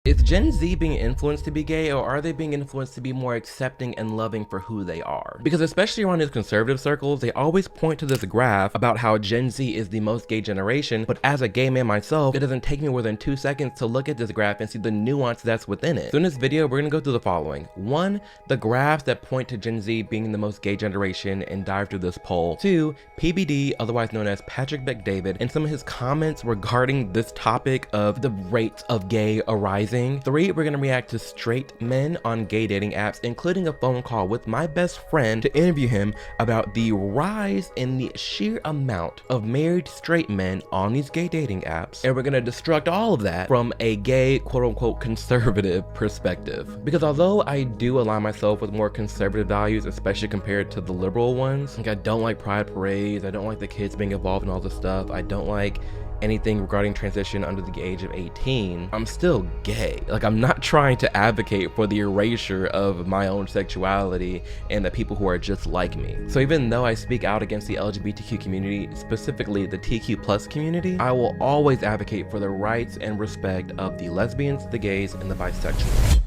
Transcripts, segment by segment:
Is Gen Z being influenced to be gay, or are they being influenced to be more accepting and loving for who they are? Because especially around these conservative circles, they always point to this graph about how Gen Z is the most gay generation, but as a gay man myself, it doesn't take me more than 2 seconds to look at this graph and see the nuance that's within it. So in this video, we're gonna go through the following. 1, the graphs that point to Gen Z being the most gay generation and dive through this poll. 2, PBD, otherwise known as Patrick Bet-David, and some of his comments regarding this topic of the rates of gay arising. 3, we're gonna react to straight men on gay dating apps, including a phone call with my best friend to interview him about the rise in the sheer amount of married straight men on these gay dating apps. And we're gonna destruct all of that from a gay, quote unquote, conservative perspective. Because although I do align myself with more conservative values, especially compared to the liberal ones, like I don't like pride parades, I don't like the kids being involved in all this stuff, I don't like anything regarding transition under the age of 18, I'm still gay. Like, I'm not trying to advocate for the erasure of my own sexuality and the people who are just like me. So even though I speak out against the LGBTQ community, specifically the TQ plus community, I will always advocate for the rights and respect of the lesbians, the gays, and the bisexuals.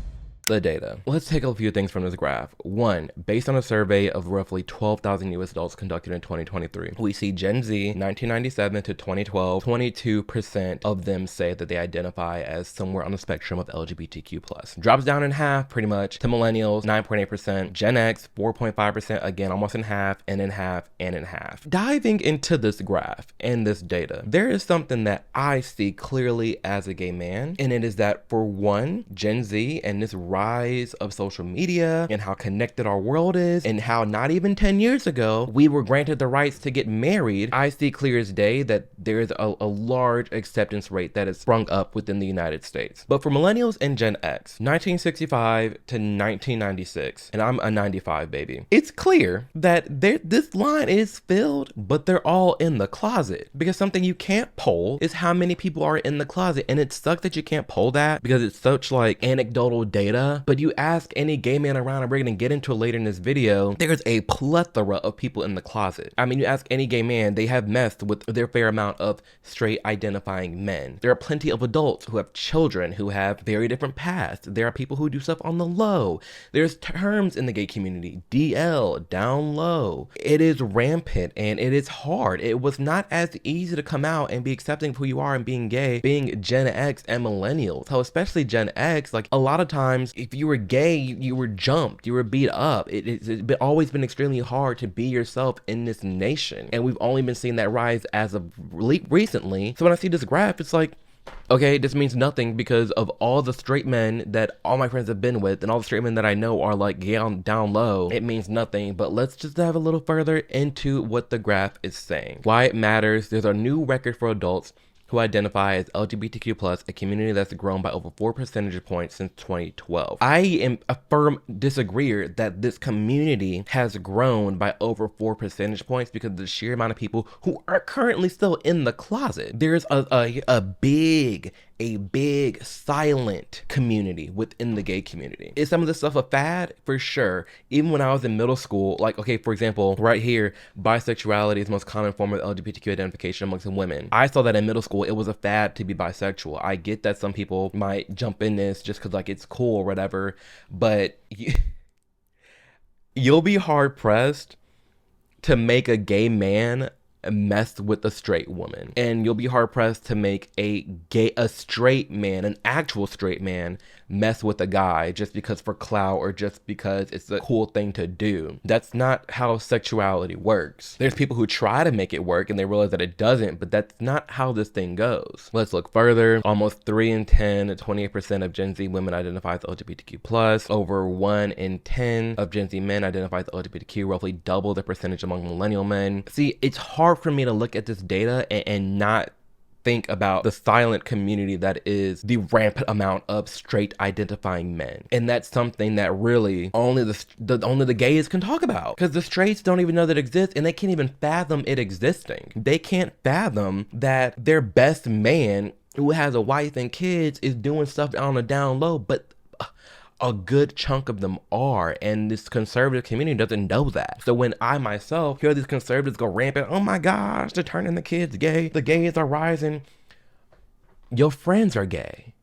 The data. Let's take a few things from this graph. 1, based on a survey of roughly 12,000 US adults conducted in 2023, we see Gen Z, 1997 to 2012, 22% of them say that they identify as somewhere on the spectrum of LGBTQ+. Drops down in half, pretty much, to millennials, 9.8%, Gen X, 4.5%, again, almost in half, and in half, and in half. Diving into this graph and this data, there is something that I see clearly as a gay man, and it is that, for one, Gen Z and this rise of social media and how connected our world is, and how not even 10 years ago we were granted the rights to get married, I see clear as day that there is a large acceptance rate that has sprung up within the United States. But for millennials and Gen X, 1965 to 1996, and I'm a 95 baby, it's clear that this line is filled, but they're all in the closet. Because something you can't poll is how many people are in the closet, and it sucks that you can't poll that because it's such like anecdotal data. But you ask any gay man around, and we're gonna get into it later in this video, there's a plethora of people in the closet. I mean, you ask any gay man, they have messed with their fair amount of straight identifying men. There are plenty of adults who have children who have very different paths. There are people who do stuff on the low. There's terms in the gay community, DL, down low. It is rampant and it is hard. It was not as easy to come out and be accepting of who you are and being gay, being Gen X and millennials. So especially Gen X, like a lot of times, if you were gay, you were jumped, you were beat up. It's always been extremely hard to be yourself in this nation. And we've only been seeing that rise as of recently. So when I see this graph, it's like, okay, this means nothing because of all the straight men that all my friends have been with and all the straight men that I know are like down low. It means nothing, but let's just dive a little further into what the graph is saying. Why it matters. There's a new record for adults who identify as LGBTQ+, a community that's grown by over 4 percentage points since 2012. I am a firm disagreeer that this community has grown by over 4 percentage points because of the sheer amount of people who are currently still in the closet. There's a big silent community within the gay community. Is some of this stuff a fad? For sure. Even when I was in middle school, like, okay, for example, right here, bisexuality is the most common form of LGBTQ identification amongst women. I saw that in middle school, it was a fad to be bisexual. I get that some people might jump in this just because like it's cool or whatever, but you'll be hard pressed to make a gay man mess with a straight woman, and you'll be hard pressed to make a straight man, an actual straight man, mess with a guy just because for clout or just because it's a cool thing to do. That's not how sexuality works. There's people who try to make it work and they realize that it doesn't, but that's not how this thing goes. Let's look further. Almost 3 in 10, 28% of Gen Z women identify as LGBTQ+. Over 1 in 10 of Gen Z men identify as LGBTQ, roughly double the percentage among millennial men. See, it's hard for me to look at this data and not think about the silent community that is the rampant amount of straight identifying men. And that's something that really only the gays can talk about, because the straights don't even know that it exists, and they can't even fathom it existing. They can't fathom that their best man who has a wife and kids is doing stuff on the down low, but a good chunk of them are, and this conservative community doesn't know that. So when I myself hear these conservatives go rampant, oh my gosh, they're turning the kids gay, the gays are rising, your friends are gay.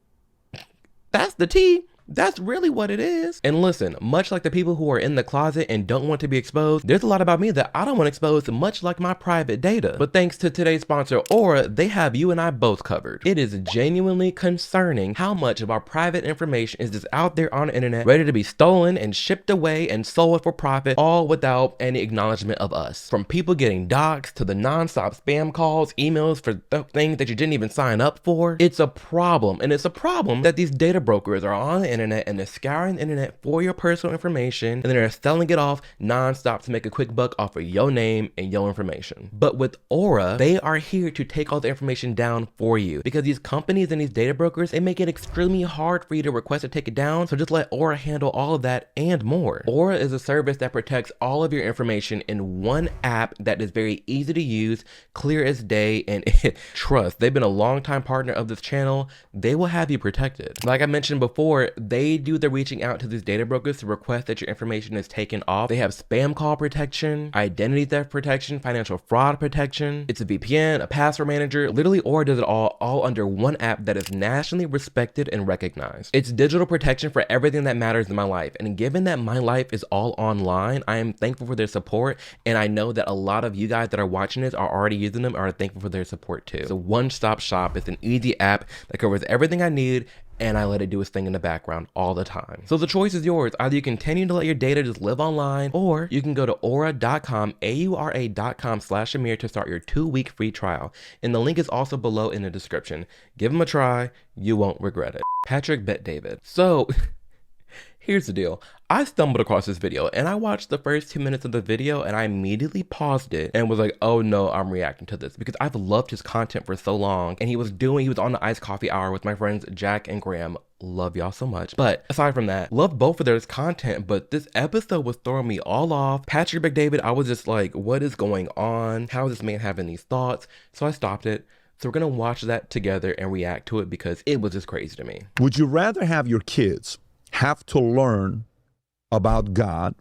That's the tea. That's really what it is. And listen, much like the people who are in the closet and don't want to be exposed, there's a lot about me that I don't want exposed, much like my private data. But thanks to today's sponsor, Aura, they have you and I both covered. It is genuinely concerning how much of our private information is just out there on the internet, ready to be stolen and shipped away and sold for profit, all without any acknowledgement of us. From people getting doxxed to the non-stop spam calls, emails for things that you didn't even sign up for. It's a problem, and it's a problem that these data brokers are on the internet and they're scouring the internet for your personal information, and then they're selling it off non-stop to make a quick buck off of your name and your information. But with Aura, they are here to take all the information down for you, because these companies and these data brokers, they make it extremely hard for you to request to take it down. So just let Aura handle all of that and more. Aura is a service that protects all of your information in one app that is very easy to use, clear as day, and trust, they've been a long-time partner of this channel. They will have you protected. Like I mentioned before, they do the reaching out to these data brokers to request that your information is taken off. They have spam call protection, identity theft protection, financial fraud protection. It's a VPN, a password manager. Literally, Aura does it all under one app that is nationally respected and recognized. It's digital protection for everything that matters in my life. And given that my life is all online, I am thankful for their support. And I know that a lot of you guys that are watching this are already using them, are thankful for their support too. It's a one-stop shop. It's an easy app that covers everything I need, and I let it do its thing in the background all the time. So the choice is yours. Either you continue to let your data just live online, or you can go to aura.com, aura.com/Amir to start your 2-week free trial. And the link is also below in the description. Give them a try. You won't regret it. Patrick Bet David. So here's the deal. I stumbled across this video and I watched the first 2 minutes of the video and I immediately paused it and was like, oh no, I'm reacting to this, because I've loved his content for so long. And he was on the iced coffee hour with my friends Jack and Graham. Love y'all so much. But aside from that, love both of their content, but this episode was throwing me all off. Patrick McDavid, I was just like, what is going on? How is this man having these thoughts? So I stopped it. So we're gonna watch that together and react to it, because it was just crazy to me. Would you rather have your kids have to learn about God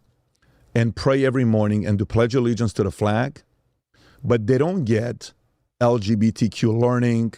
and pray every morning and to pledge allegiance to the flag, but they don't get LGBTQ learning,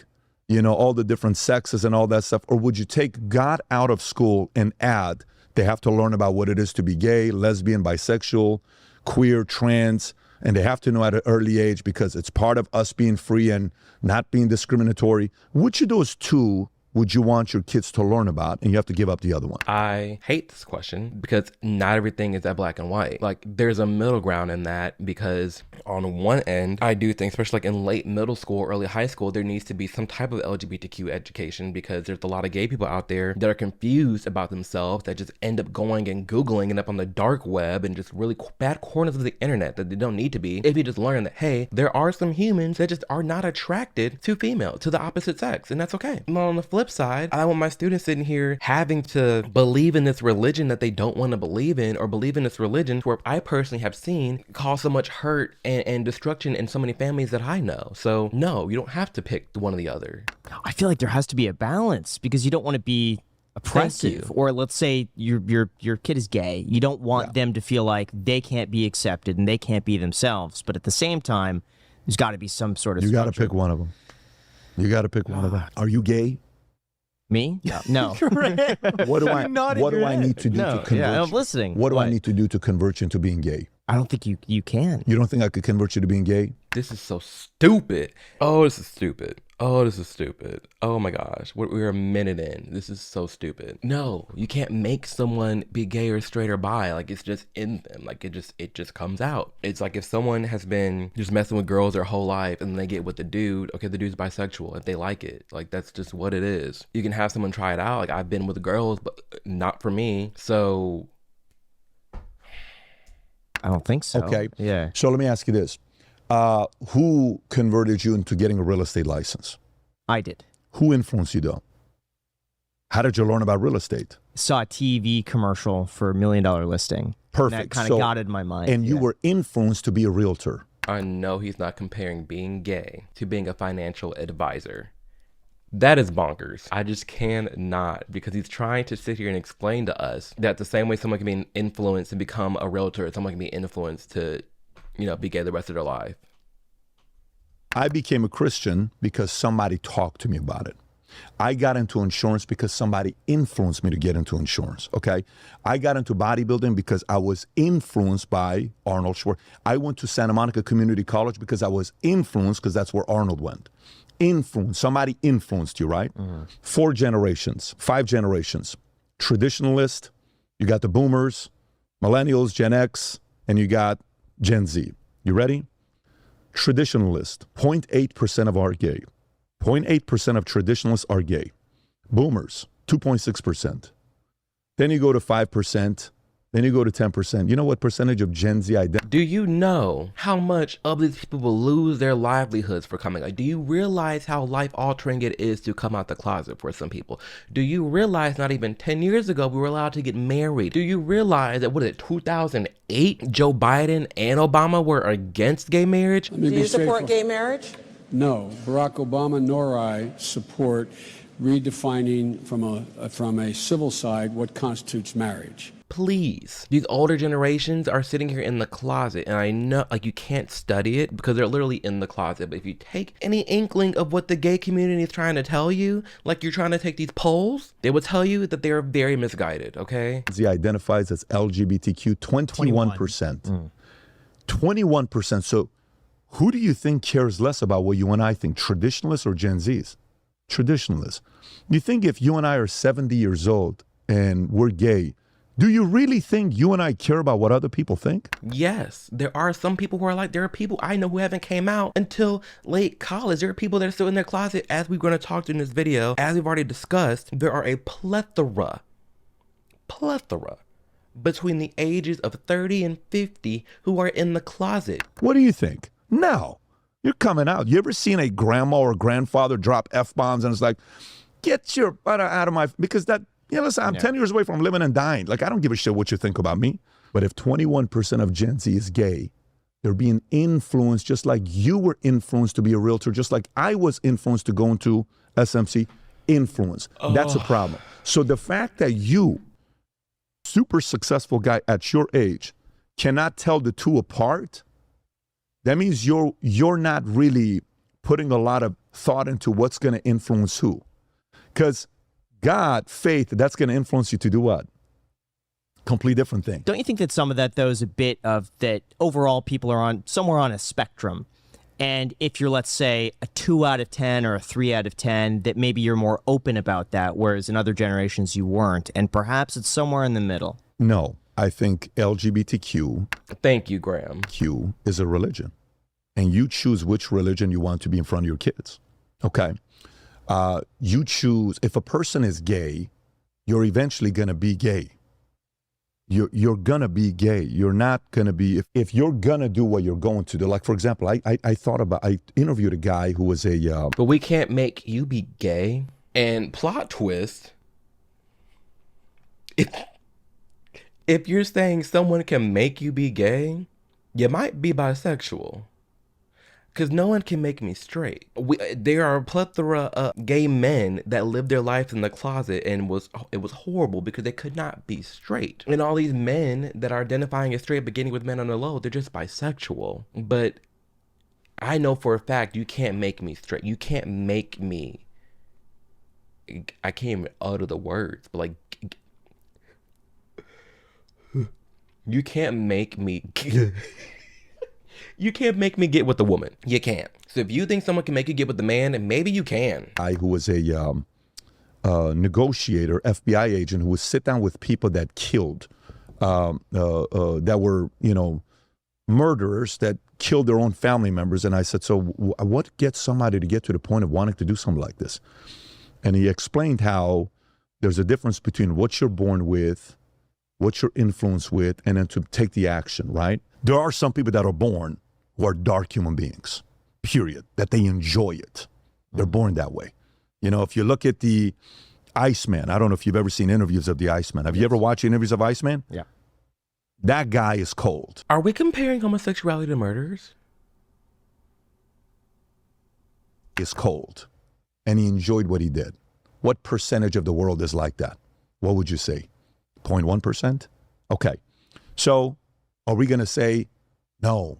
you know, all the different sexes and all that stuff? Or would you take God out of school and add they have to learn about what it is to be gay, lesbian, bisexual, queer, trans, and they have to know at an early age because it's part of us being free and not being discriminatory? Which of those two would you want your kids to learn about, and you have to give up the other one? I hate this question because not everything is that black and white. Like, there's a middle ground in that, because on one end, I do think, especially like in late middle school, early high school, there needs to be some type of LGBTQ education, because there's a lot of gay people out there that are confused about themselves, that just end up going and Googling and up on the dark web and just really bad corners of the internet that they don't need to be. If you just learn that, hey, there are some humans that just are not attracted to female, to the opposite sex, and that's okay. And on the flip side, I don't want my students sitting here having to believe in this religion that they don't want to believe in, or believe in this religion where I personally have seen cause so much hurt and destruction in so many families that I know. So no, you don't have to pick one or the other. I feel like there has to be a balance, because you don't want to be oppressive. Or let's say your kid is gay. You don't want them to feel like they can't be accepted and they can't be themselves. But at the same time, there's got to be some sort of You got to pick one of them. You got to pick one of them. Are you gay? Me? Yeah. No. What do I need to do to convert Yeah, I'm you? listening. What do I need to do to convert you into being gay? I don't think you can. You don't think I could convert you to being gay? This is so stupid. Oh, this is stupid. Oh, this is stupid. Oh my gosh. We're a minute in. This is so stupid. No, you can't make someone be gay or straight or bi. Like, it's just in them. Like, it just comes out. It's like if someone has been just messing with girls their whole life and they get with the dude, okay, the dude's bisexual if they like it. Like, that's just what it is. You can have someone try it out. Like, I've been with girls, but not for me. So I don't think so. Okay. Yeah. So let me ask you this. Who converted you into getting a real estate license? I did. Who influenced you though? How did you learn about real estate? Saw a TV commercial for $1 million listing. Perfect. And that kind of got in my mind. And you were influenced to be a realtor. I know he's not comparing being gay to being a financial advisor. That is bonkers. I just cannot, because he's trying to sit here and explain to us that the same way someone can be influenced and become a realtor, someone can be influenced to, you know, be gay the rest of their life. I became a Christian because somebody talked to me about it. I got into insurance because somebody influenced me to get into insurance, okay? I got into bodybuilding because I was influenced by Arnold Schwarzenegger. I went to Santa Monica Community College because I was influenced, because that's where Arnold went. Influence, somebody influenced you, right? 4 generations, 5 generations. Traditionalist, you got the boomers, millennials, Gen X, and you got Gen Z. You ready? Traditionalist, 0.8% of are gay. 0.8% of traditionalists are gay. Boomers, 2.6%. Then you go to 5%. Then you go to 10%. You know what percentage of Gen Z identify? Do you know how much of these people will lose their livelihoods for coming out? Do you realize how life-altering it is to come out the closet for some people? Do you realize not even 10 years ago we were allowed to get married? Do you realize that, 2008, Joe Biden and Obama were against gay marriage? Do you support gay marriage? No. Barack Obama nor I support redefining from a civil side what constitutes marriage. Please. These older generations are sitting here in the closet, and I know, you can't study it because they're literally in the closet. But if you take any inkling of what the gay community is trying to tell you, like you're trying to take these polls, they will tell you that they're very misguided, okay? Z identifies as LGBTQ, 21%. 21%. So who do you think cares less about what you and I think, traditionalists or Gen Zs? Traditionalists. You think if you and I are 70 years old and we're gay, do you really think you and I care about what other people think? Yes, there are some people who are like, there are people I know who haven't came out until late college. There are people that are still in their closet, as we're going to talk to in this video. As we've already discussed, there are a plethora between the ages of 30 and 50 who are in the closet. What do you think? No, you're coming out. You ever seen a grandma or grandfather drop F-bombs and it's like, get your butt out of my, because that, listen, I'm 10 years away from living and dying. Like, I don't give a shit what you think about me. But if 21% of Gen Z is gay, they're being influenced just like you were influenced to be a realtor, just like I was influenced to go into SMC. Influence. That's a problem. So the fact that you, super successful guy at your age, cannot tell the two apart, that means you're not really putting a lot of thought into what's going to influence who. Because God, faith, that's going to influence you to do what? Complete different thing. Don't you think that some of that, though, is a bit of that overall people are somewhere on a spectrum? And if you're, let's say, a 2 out of 10 or a 3 out of 10, that maybe you're more open about that, whereas in other generations you weren't. And perhaps it's somewhere in the middle. No, I think LGBTQ. Thank you, Graham. Q is a religion. And you choose which religion you want to be in front of your kids. Okay? You choose, if a person is gay, you're eventually going to be gay. You're going to be gay. You're not going to be, if you're going to do what you're going to do. Like, for example, I interviewed a guy who was a... But we can't make you be gay. And plot twist, if you're saying someone can make you be gay, you might be bisexual. Because no one can make me straight. There are a plethora of gay men that lived their lives in the closet, and it was horrible because they could not be straight. And all these men that are identifying as straight, beginning with men on the low, they're just bisexual. But I know for a fact you can't make me straight. You can't make me. I can't even utter the words, but like, you can't make me. You can't make me get with the woman. You can't. So if you think someone can make you get with the man, then maybe you can. I who was a negotiator, FBI agent, who would sit down with people that killed, that were, murderers that killed their own family members. And I said, so what gets somebody to get to the point of wanting to do something like this? And he explained how there's a difference between what you're born with, what you're influenced with, and then to take the action, right? There are some people that are born who are dark human beings, period, that they enjoy it. They're born that way. If you look at the Iceman, I don't know if you've ever seen interviews of the Iceman. Have you ever watched interviews of Iceman? Yeah. That guy is cold. Are we comparing homosexuality to murderers? Is cold. And he enjoyed what he did. What percentage of the world is like that? What would you say? 0.1%? Okay. So are we going to say, no,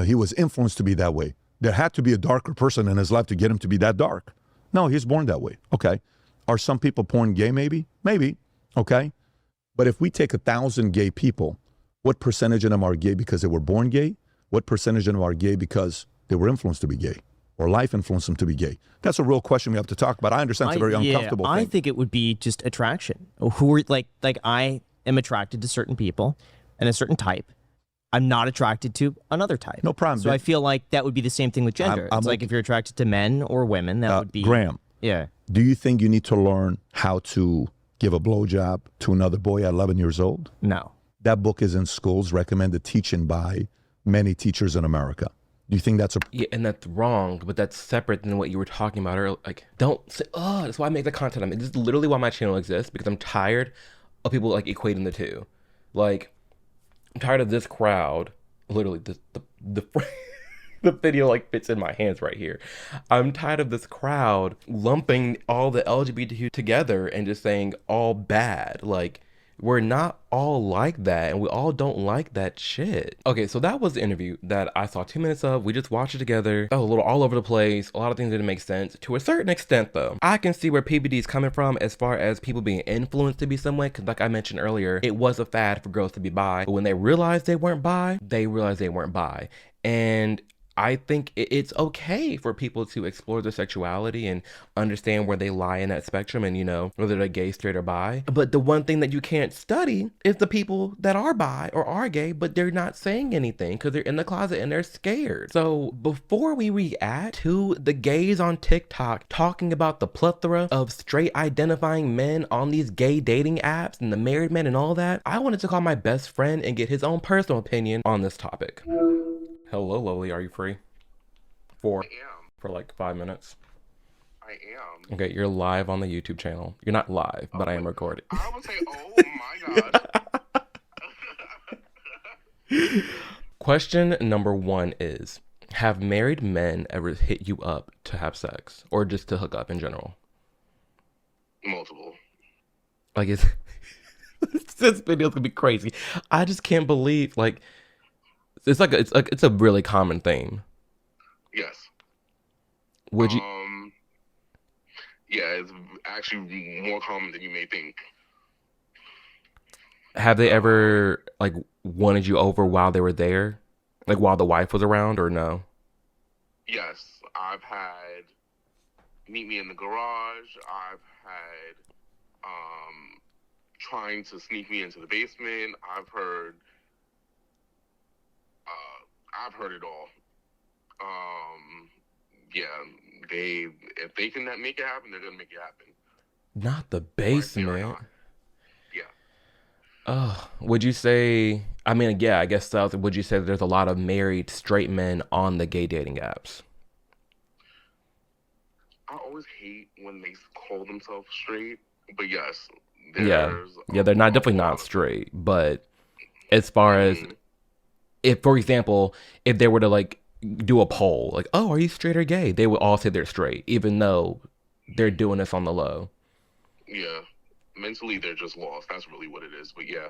he was influenced to be that way? There had to be a darker person in his life to get him to be that dark. No, he's born that way. Okay. Are some people born gay? Maybe. Maybe. Okay. But if we take 1,000 gay people, what percentage of them are gay because they were born gay? What percentage of them are gay because they were influenced to be gay? Or life influenced them to be gay? That's a real question we have to talk about. I understand it's a very uncomfortable thing. I think it would be just attraction. Who are like I am attracted to certain people and a certain type. I'm not attracted to another type. No problem. So I feel like that would be the same thing with gender. It's like if you're attracted to men or women, that would be... Graham, yeah. do you think you need to learn how to give a blowjob to another boy at 11 years old? No. That book is in schools, recommended teaching by many teachers in America. Do you think that's a... Yeah, and that's wrong, but that's separate than what you were talking about earlier. Like, don't say, that's why I make the content. I mean, this is literally why my channel exists, because I'm tired of people like equating the two. Like, I'm tired of this crowd. Literally, the the video like fits in my hands right here. I'm tired of this crowd lumping all the LGBTQ together and just saying all bad. Like, we're not all like that, and we all don't like that shit. Okay, so that was the interview that I saw 2 minutes of. We just watched it together. That was a little all over the place. A lot of things didn't make sense. To a certain extent, though, I can see where PBD is coming from as far as people being influenced to be some way, because like I mentioned earlier, it was a fad for girls to be bi. But when they realized they weren't bi, they realized they weren't bi. And I think it's okay for people to explore their sexuality and understand where they lie in that spectrum and, you know, whether they're gay, straight, or bi. But the one thing that you can't study is the people that are bi or are gay, but they're not saying anything because they're in the closet and they're scared. So before we react to the gays on TikTok talking about the plethora of straight identifying men on these gay dating apps and the married men and all that, I wanted to call my best friend and get his own personal opinion on this topic. Hello, Loli. Are you free? For like 5 minutes. I am. Okay, you're live on the YouTube channel. You're not live, but I am recording. I would say, oh my gosh. Question number 1 is, have married men ever hit you up to have sex or just to hook up in general? Multiple. Like, this video's gonna be crazy. I just can't believe, like, it's a really common theme. Yes. Would you? Yeah, it's actually more common than you may think. Have they ever like wanted you over while they were there, like while the wife was around, or no? Yes, I've had meet me in the garage. I've had trying to sneak me into the basement. I've heard it all. Yeah, if they can make it happen, they're gonna make it happen. Not the basement. Yeah. Would you say? I mean, yeah, I guess so. Would you say that there's a lot of married straight men on the gay dating apps? I always hate when they call themselves straight, but yes, Yeah, they're not definitely not straight, but as far as if, for example, if they were to like do a poll, like, oh, are you straight or gay? They would all say they're straight, even though they're doing this on the low. Yeah, mentally they're just lost. That's really what it is. But yeah.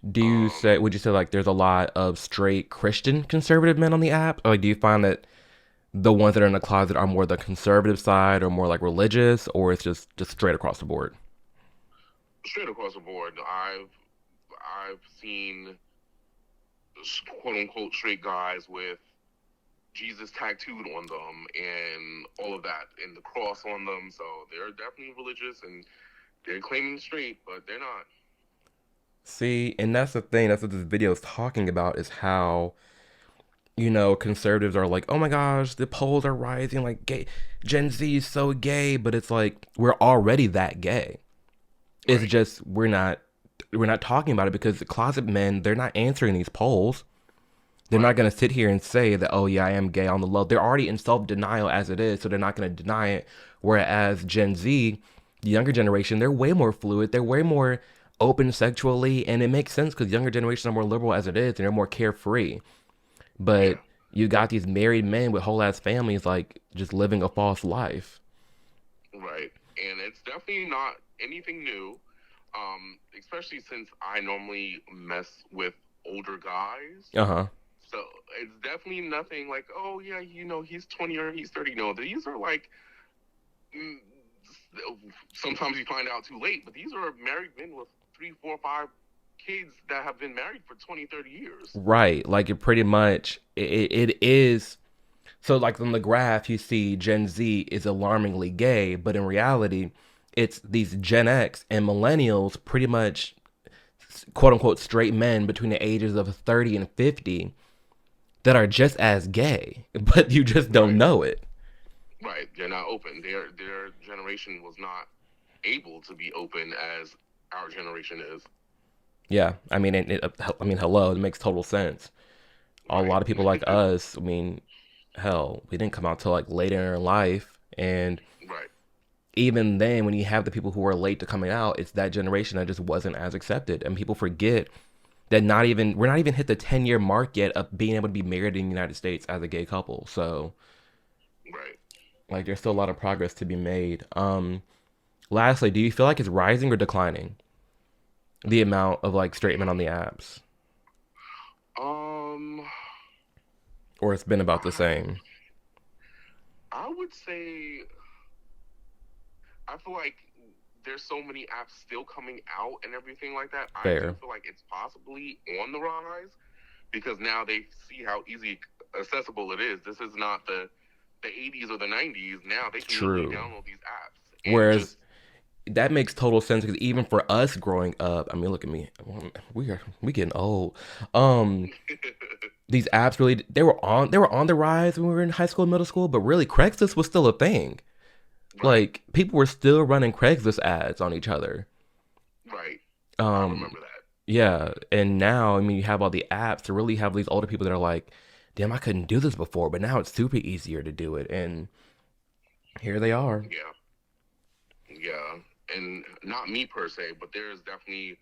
Would you say like there's a lot of straight Christian conservative men on the app? Or like, do you find that the ones that are in the closet are more the conservative side or more like religious, or it's just straight across the board? Straight across the board. I've seen quote unquote straight guys with Jesus tattooed on them and all of that and the cross on them. So they're definitely religious and they're claiming straight, but they're not. See, and that's the thing. That's what this video is talking about, is how, you know, conservatives are like, oh my gosh, the polls are rising, like gay, Gen Z is so gay, but it's like, we're already that gay. It's just, we're not talking about it because the closet men, they're not answering these polls. They're not going to sit here and say that, oh yeah, I am gay on the low. They're already in self-denial as it is, so they're not going to deny it. Whereas Gen Z, the younger generation, they're way more fluid. They're way more open sexually, and it makes sense because younger generations are more liberal as it is, and they're more carefree. But you got these married men with whole ass families, like, just living a false life. Right. And it's definitely not anything new, especially since I normally mess with older guys. So it's definitely nothing like, oh yeah, you know, he's 20 or he's 30. No, these are like mm, sometimes you find out too late, but these are married men with 3, 4, 5 kids that have been married for 20, 30 years. Right. Like it pretty much, it is. So like on the graph, you see Gen Z is alarmingly gay, but in reality, it's these Gen X and millennials pretty much quote unquote straight men between the ages of 30 and 50 that are just as gay, but you just don't know it. Right. They're not open. Their generation was not able to be open as our generation is. Yeah, I mean, I mean, hello, it makes total sense. A Right. lot of people like us, I mean, hell, we didn't come out till like later in life, and Right. even then, when you have the people who are late to coming out, it's that generation that just wasn't as accepted, and people forget that we're not even hit the 10-year mark yet of being able to be married in the United States as a gay couple. So, Right. like, there's still a lot of progress to be made. Lastly, do you feel like it's rising or declining? The amount of like straight men on the apps, Um, or it's been about the I, same? I would say I feel like there's so many apps still coming out and everything like that. I do Fair. feel like it's possibly on the rise because now they see how easy accessible it is. This is not the 80s or the 90s. Now they can easily True. download these apps and Whereas just that makes total sense because even for us growing up, I mean, look at me, we getting old. These apps really they were on the rise when we were in high school and middle school, but really Craigslist was still a thing. right, Like people were still running Craigslist ads on each other. right. I Um, remember that. yeah, and now I mean you have all the apps to really have these older people that are like, damn, I couldn't do this before, but now it's super easier to do it, and here they are. Yeah, yeah. And not me per se, but there's definitely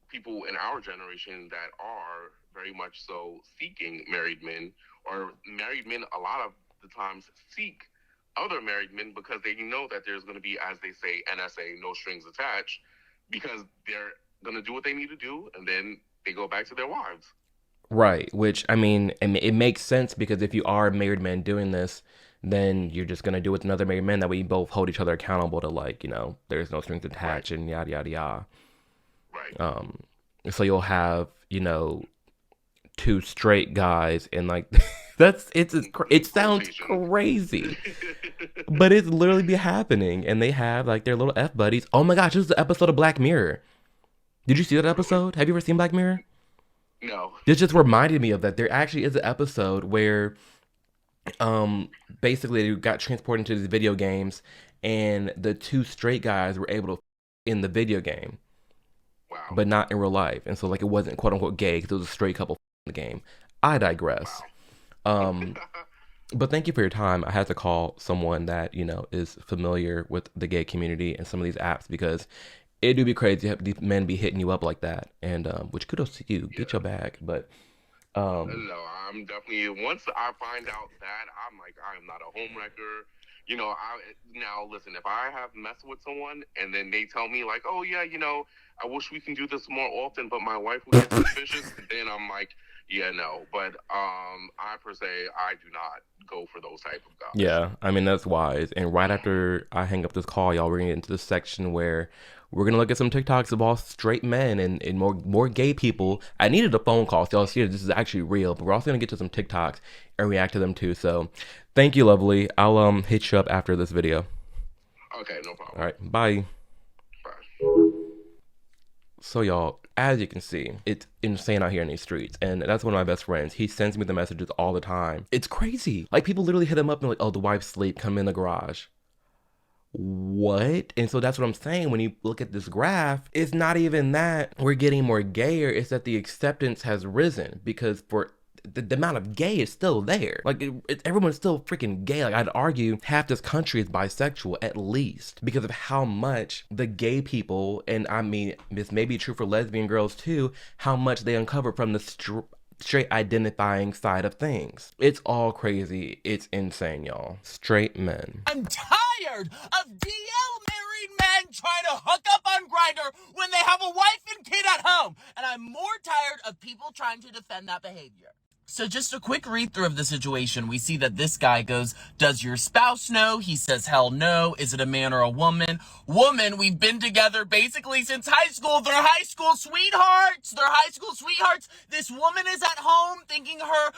people in our generation that are very much so seeking married men, or married men a lot of the times seek other married men because they know that there's going to be, as they say, NSA, no strings attached, because they're going to do what they need to do and then they go back to their wives. Right, which I mean, it makes sense because if you are a married man doing this, then you're just gonna do it with another married man. That way, you both hold each other accountable to like, there's no strings Right, attached and yada yada yada. right. Um, so you'll have, two straight guys and like it sounds Quotations. crazy, but it's literally be happening, and they have like their little F buddies. Oh my gosh, this is the episode of Black Mirror. Did you see that Really? episode? Have you ever seen Black Mirror? No. This just reminded me of that. There actually is an episode where um basically they got transported into these video games and the two straight guys were able to in the video game Wow. but not in real life, and so like it wasn't quote unquote gay because it was a straight couple in the game. I digress. Wow. um but thank you for your time. I had to call someone that is familiar with the gay community and some of these apps because it do be crazy to have these men be hitting you up like that, and which kudos to you, get Yeah. your bag. But um No, I'm definitely, once I find out that, I'm like, I am not a homewrecker. Now listen, if I have messed with someone and then they tell me like, oh yeah, I wish we can do this more often, but my wife would get suspicious, then I'm like, yeah, no. But I per se, I do not go for those type of guys. Yeah, I mean that's wise. And right after I hang up this call, y'all, we're gonna get into the section where we're gonna look at some TikToks of all straight men and more gay people. I needed a phone call, so y'all see this is actually real. But we're also gonna get to some TikToks and react to them too. So thank you, lovely. I'll hit you up after this video. Okay, no All problem. right, bye. Bye. So y'all, as you can see, it's insane out here in these streets, and that's one of my best friends. He sends me the messages all the time. It's crazy. Like people literally hit him up and like, oh, the wife's asleep. Come in the garage. What? And so that's what I'm saying. When you look at this graph, it's not even that we're getting more gayer, it's that the acceptance has risen because for the amount of gay is still there. Like everyone's still freaking gay. Like I'd argue half this country is bisexual at least because of how much the gay people, and I mean this may be true for lesbian girls too, how much they uncover from the straight identifying side of things. It's all crazy. It's insane, y'all. Straight men. I'm tired of DL married men trying to hook up on Grindr when they have a wife and kid at home. And I'm more tired of people trying to defend that behavior. So just a quick read through of the situation. We see that this guy goes, does your spouse know? He says, hell no. Is it a man or a woman? Woman, we've been together basically since high school. They're high school sweethearts. They're high school sweethearts. This woman is at home thinking her,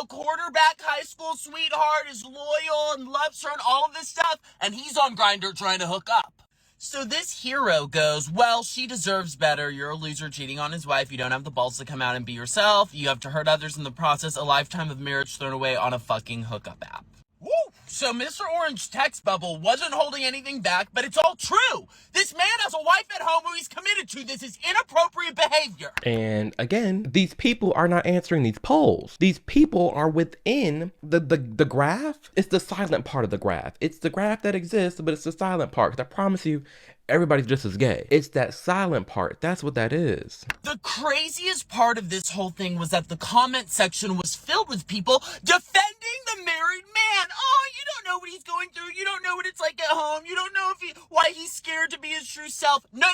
quarterback high school sweetheart is loyal and loves her and all of this stuff. And he's on Grindr trying to hook up. So this hero goes, well, she deserves better. You're a loser cheating on his wife. You don't have the balls to come out and be yourself. You have to hurt others in the process. A lifetime of marriage thrown away on a fucking hookup app. Woo! So Mr. Orange text bubble wasn't holding anything back, but it's all true. This man has a wife at home who he's committed to. This is inappropriate behavior. And again, these people are not answering these polls. These people are within the graph. It's the silent part of the graph. It's the graph that exists, but it's the silent part. 'Cause I promise you, everybody's just as gay. It's that silent part. That's what that is. The craziest part of this whole thing was that the comment section was filled with people defending the married man. Oh, you don't know what he's going through. You don't know what it's like at home. You don't know why he's scared to be his true self. No.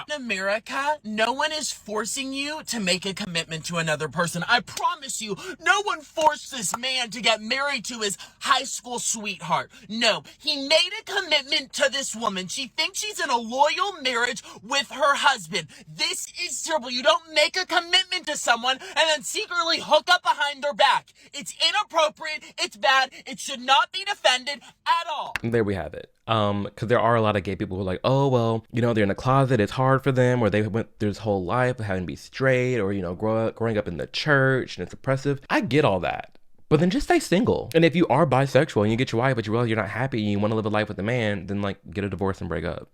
In America, no one is forcing you to make a commitment to another person. I promise you, no one forced this man to get married to his high school sweetheart. No, he made a commitment to this woman. She thinks she's in a loyal marriage with her husband. This is terrible. You don't make a commitment to someone and then secretly hook up behind their back. It's inappropriate. It's bad. It should not be defended at all. There we have it. Because there are a lot of gay people who are like, oh, well, they're in the closet, it's hard for them, or they went through this whole life of having to be straight, or, growing up in the church, and it's oppressive. I get all that. But then just stay single. And if you are bisexual and you get your wife, but you realize you're not happy and you want to live a life with a man, then, get a divorce and break up.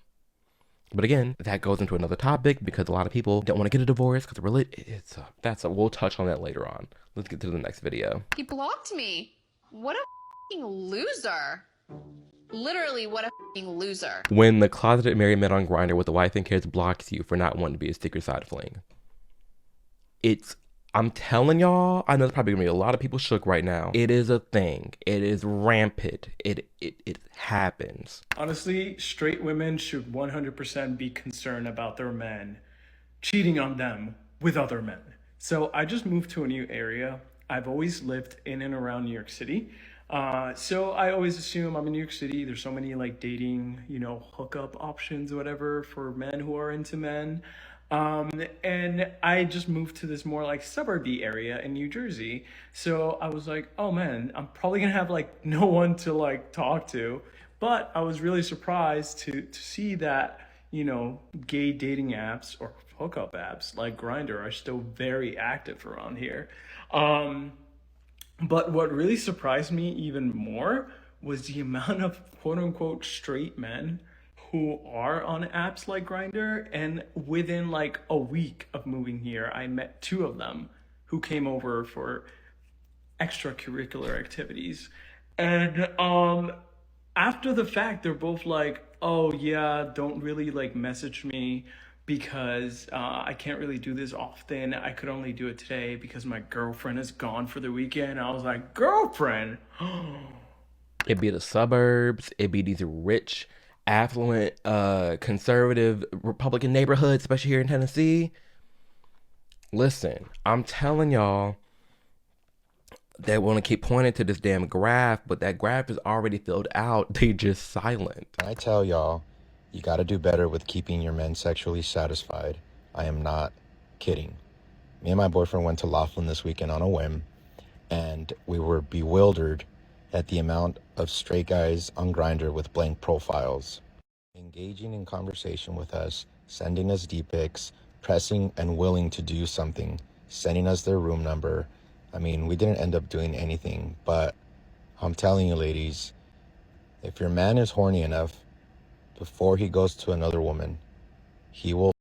But again, that goes into another topic because a lot of people don't want to get a divorce because we'll touch on that later on. Let's get to the next video. He blocked me. What a f***ing loser. Literally, what a f***ing loser. When the closeted married man on Grindr with a wife and kids blocks you for not wanting to be a secret side fling. I'm telling y'all, I know there's probably gonna be a lot of people shook right now. It is a thing. It is rampant. It happens. Honestly, straight women should 100% be concerned about their men cheating on them with other men. So I just moved to a new area. I've always lived in and around New York City. So I always assume I'm in New York City. There's so many dating, hookup options, whatever, for men who are into men. And I just moved to this more suburby area in New Jersey. So I was like, oh man, I'm probably gonna have no one to talk to. But I was really surprised to see that, gay dating apps or hookup apps like Grindr are still very active around here. But what really surprised me even more was the amount of quote unquote straight men who are on apps like Grindr. And within a week of moving here, I met 2 of them who came over for extracurricular activities. And after the fact, they're both like, oh yeah, don't really message me because I can't really do this often. I could only do it today because my girlfriend is gone for the weekend. I was like, girlfriend? It'd be the suburbs. It'd be these rich, affluent, conservative Republican neighborhoods, especially here in Tennessee. Listen, I'm telling y'all, they want to keep pointing to this damn graph, but that graph is already filled out. They just silent. I tell y'all, you got to do better with keeping your men sexually satisfied. I am not kidding. Me and my boyfriend went to Laughlin this weekend on a whim, and we were bewildered at the amount of straight guys on Grindr with blank profiles, engaging in conversation with us, sending us D-pics, pressing and willing to do something, sending us their room number. I mean, we didn't end up doing anything, but I'm telling you, ladies, if your man is horny enough, before he goes to another woman, he will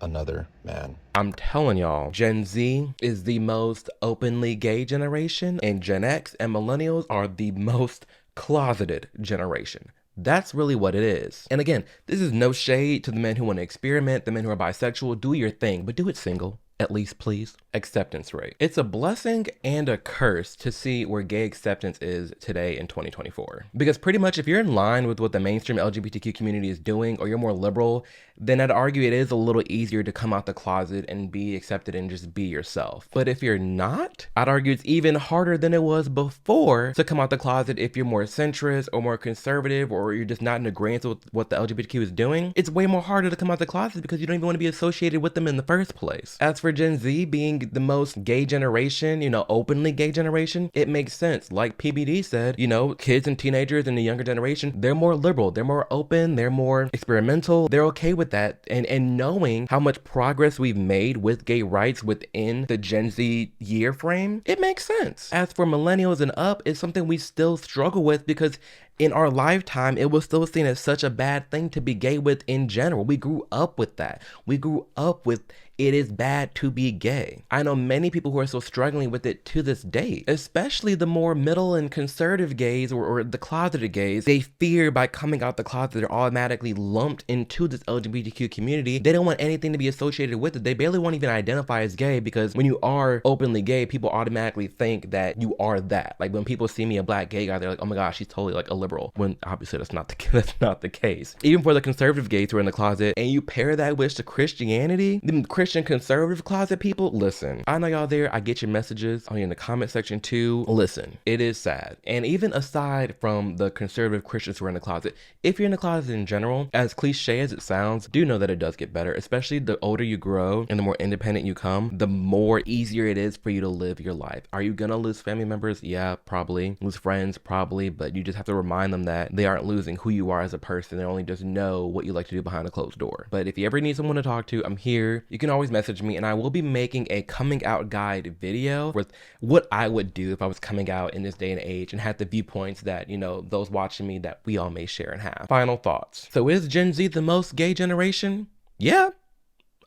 another man. I'm telling y'all, Gen Z is the most openly gay generation, and Gen X and millennials are the most closeted generation. That's really what it is. And again, this is no shade to the men who want to experiment, the men who are bisexual. Do your thing, but do it single. At least, please. Acceptance rate. It's a blessing and a curse to see where gay acceptance is today in 2024. Because pretty much if you're in line with what the mainstream LGBTQ community is doing, or you're more liberal then I'd argue it is a little easier to come out the closet and be accepted and just be yourself. But if you're not, I'd argue it's even harder than it was before to come out the closet if you're more centrist or more conservative, or you're just not in agreement with what the LGBTQ is doing. It's way more harder to come out the closet because you don't even want to be associated with them in the first place. As for Gen Z being the most gay generation, you know, openly gay generation, it makes sense. Like PBD said, you know, kids and teenagers in the younger generation, they're more liberal, they're more open, they're more experimental, they're okay with that. And knowing how much progress we've made with gay rights within the Gen Z year frame, it makes sense. As for millennials and up, it's something we still struggle with because in our lifetime, it was still seen as such a bad thing to be gay with in general. We grew up with that. We grew up with it is bad to be gay. I know many people who are still struggling with it to this day, especially the more middle and conservative gays or the closeted gays. They fear by coming out the closet, they're automatically lumped into this LGBTQ community. They don't want anything to be associated with it. They barely won't even identify as gay because when you are openly gay, people automatically think that you are that. Like when people see me, a black gay guy, they're like, oh my gosh, she's totally like a liberal. When obviously that's not the case. Even for the conservative gays who are in the closet, and you pair that with the Christianity, the Christian conservative closet people, listen, I know y'all there. I get your messages in the comment section too. Listen, it is sad. And even aside from the conservative Christians who are in the closet, if you're in the closet in general, as cliche as it sounds, do know that it does get better, especially the older you grow and the more independent you come, the more easier it is for you to live your life. Are you gonna lose family members? Yeah, probably. Lose friends? Probably. But you just have to remind them that they aren't losing who you are as a person. They only just know what you like to do behind a closed door. But if you ever need someone to talk to, I'm here. You can always message me, and I will be making a coming out guide video with what I would do if I was coming out in this day and age and had the viewpoints that, you know, those watching me that we all may share and have. Final thoughts. So is Gen Z the most gay generation? Yeah,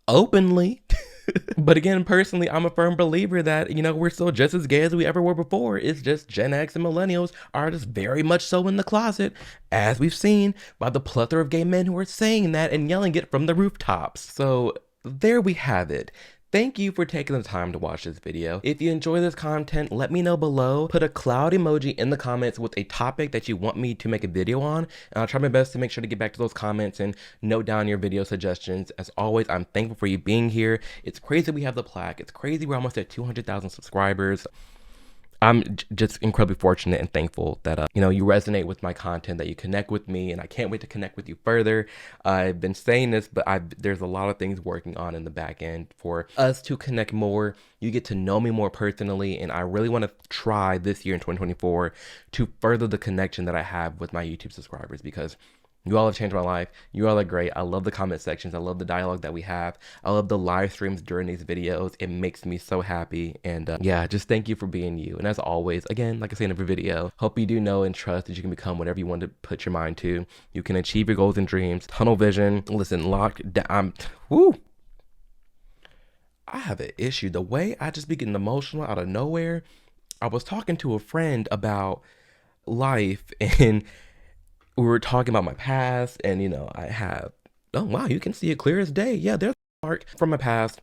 openly. But again, personally, I'm a firm believer that, you know, we're still just as gay as we ever were before. It's just Gen X and millennials are just very much so in the closet, as we've seen by the plethora of gay men who are saying that and yelling it from the rooftops. So there we have it. Thank you for taking the time to watch this video. If you enjoy this content, let me know below. Put a cloud emoji in the comments with a topic that you want me to make a video on, and I'll try my best to make sure to get back to those comments and note down your video suggestions. As always, I'm thankful for you being here. It's crazy we have the plaque. It's crazy we're almost at 200,000 subscribers. I'm just incredibly fortunate and thankful that, you know, you resonate with my content, that you connect with me, and I can't wait to connect with you further. I've been saying this, but there's a lot of things working on in the back end for us to connect more. You get to know me more personally, and I really want to try this year in 2024 to further the connection that I have with my YouTube subscribers, because you all have changed my life. You all are great. I love the comment sections. I love the dialogue that we have. I love the live streams during these videos. It makes me so happy. And yeah, just thank you for being you. And as always, again, like I say in every video, hope you do know and trust that you can become whatever you want to put your mind to. You can achieve your goals and dreams. Tunnel vision. Listen, locked down. Woo! I have an issue. The way I just be getting emotional out of nowhere. I was talking to a friend about life, and we were talking about my past, and, you know, I have, oh wow, you can see it clear as day. Yeah, there's a mark from my past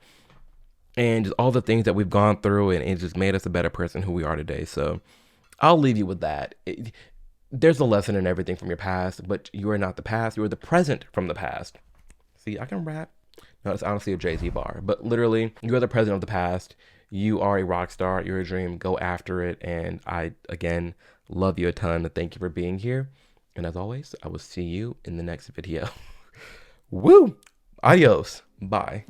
and just all the things that we've gone through, and it just made us a better person who we are today. So I'll leave you with that. There's a lesson in everything from your past, but you are not the past. You are the present from the past. See, I can rap. No, it's honestly a Jay-Z bar, but literally, you are the present of the past. You are a rock star. You're a dream. Go after it. And I, again, love you a ton. Thank you for being here. And as always, I will see you in the next video. Woo! Adios. Bye.